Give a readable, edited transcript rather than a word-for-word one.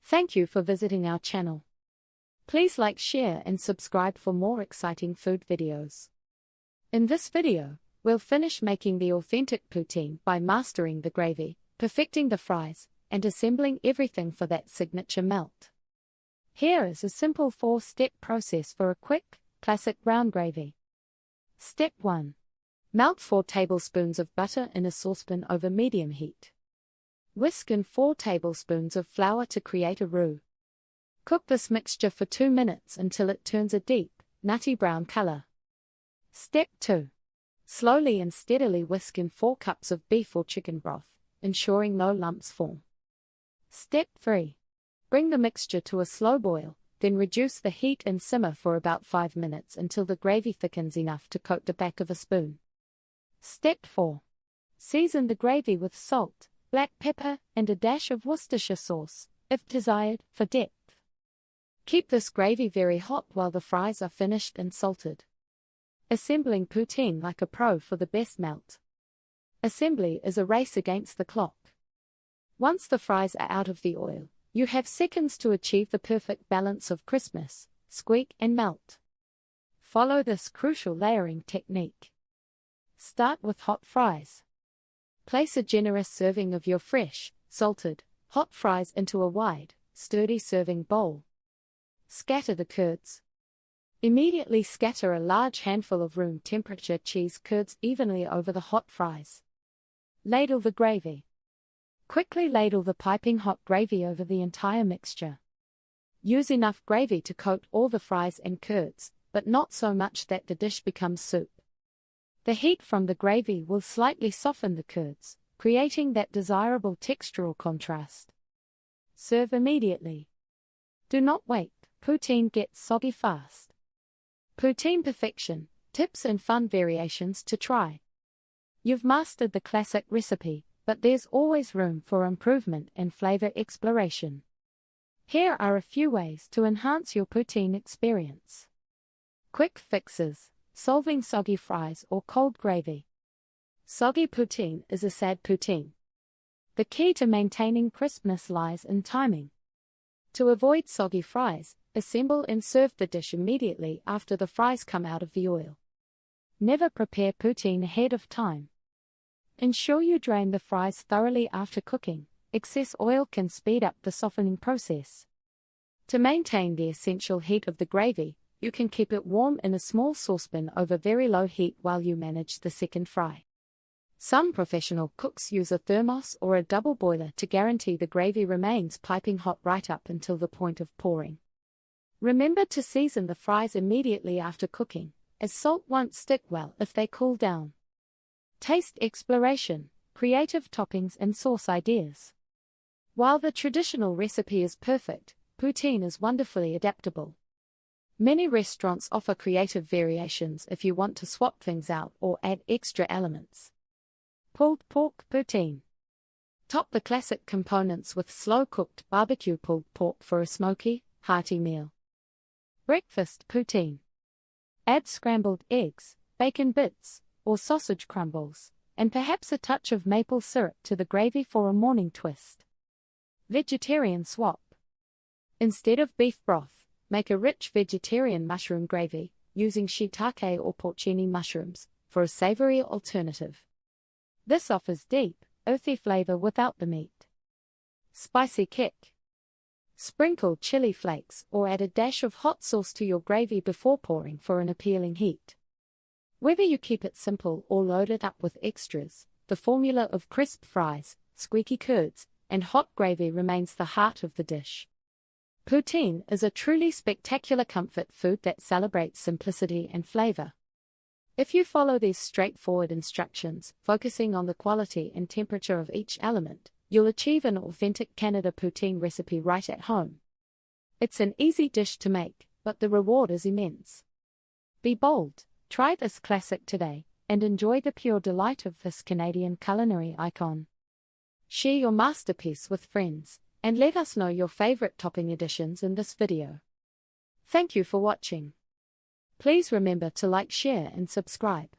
Thank you for visiting our channel. Please like, share and subscribe for more exciting food videos. In this video, we'll finish making the authentic poutine by mastering the gravy, perfecting the fries, and assembling everything for that signature melt. Here is a simple 4-step process for a quick, classic brown gravy. Step 1. Melt 4 tablespoons of butter in a saucepan over medium heat. Whisk in 4 tablespoons of flour to create a roux. Cook this mixture for 2 minutes until it turns a deep, nutty brown color. Step 2. Slowly and steadily whisk in 4 cups of beef or chicken broth, ensuring no lumps form. Step 3. Bring the mixture to a slow boil, then reduce the heat and simmer for about 5 minutes until the gravy thickens enough to coat the back of a spoon. Step 4. Season the gravy with salt, black pepper, and a dash of Worcestershire sauce, if desired, for depth. Keep this gravy very hot while the fries are finished and salted. Assembling poutine like a pro for the best melt. Assembly is a race against the clock. Once the fries are out of the oil, you have seconds to achieve the perfect balance of crispness, squeak, and melt. Follow this crucial layering technique. Start with hot fries. Place a generous serving of your fresh, salted, hot fries into a wide, sturdy serving bowl. Scatter the curds. Immediately scatter a large handful of room temperature cheese curds evenly over the hot fries. Ladle the gravy. Quickly ladle the piping hot gravy over the entire mixture. Use enough gravy to coat all the fries and curds, but not so much that the dish becomes soup. The heat from the gravy will slightly soften the curds, creating that desirable textural contrast. Serve immediately. Do not wait, poutine gets soggy fast. Poutine perfection, tips and fun variations to try. You've mastered the classic recipe, but there's always room for improvement and flavor exploration. Here are a few ways to enhance your poutine experience. Quick fixes. Solving soggy fries or cold gravy. Soggy poutine is a sad poutine. The key to maintaining crispness lies in timing. To avoid soggy fries, assemble and serve the dish immediately after the fries come out of the oil. Never prepare poutine ahead of time. Ensure you drain the fries thoroughly after cooking. Excess oil can speed up the softening process. To maintain the essential heat of the gravy, you can keep it warm in a small saucepan over very low heat while you manage the second fry. Some professional cooks use a thermos or a double boiler to guarantee the gravy remains piping hot right up until the point of pouring. Remember to season the fries immediately after cooking, as salt won't stick well if they cool down. Taste exploration, creative toppings and sauce ideas. While the traditional recipe is perfect, poutine is wonderfully adaptable. Many restaurants offer creative variations if you want to swap things out or add extra elements. Pulled pork poutine. Top the classic components with slow-cooked barbecue pulled pork for a smoky, hearty meal. Breakfast poutine. Add scrambled eggs, bacon bits, or sausage crumbles, and perhaps a touch of maple syrup to the gravy for a morning twist. Vegetarian swap. Instead of beef broth, make a rich vegetarian mushroom gravy, using shiitake or porcini mushrooms, for a savory alternative. This offers deep, earthy flavor without the meat. Spicy kick. Sprinkle chili flakes or add a dash of hot sauce to your gravy before pouring for an appealing heat. Whether you keep it simple or load it up with extras, the formula of crisp fries, squeaky curds, and hot gravy remains the heart of the dish. Poutine is a truly spectacular comfort food that celebrates simplicity and flavor. If you follow these straightforward instructions, focusing on the quality and temperature of each element, you'll achieve an authentic Canada poutine recipe right at home. It's an easy dish to make, but the reward is immense. Be bold, try this classic today, and enjoy the pure delight of this Canadian culinary icon. Share your masterpiece with friends, and let us know your favorite topping additions in this video. Thank you for watching. Please remember to like, share and subscribe.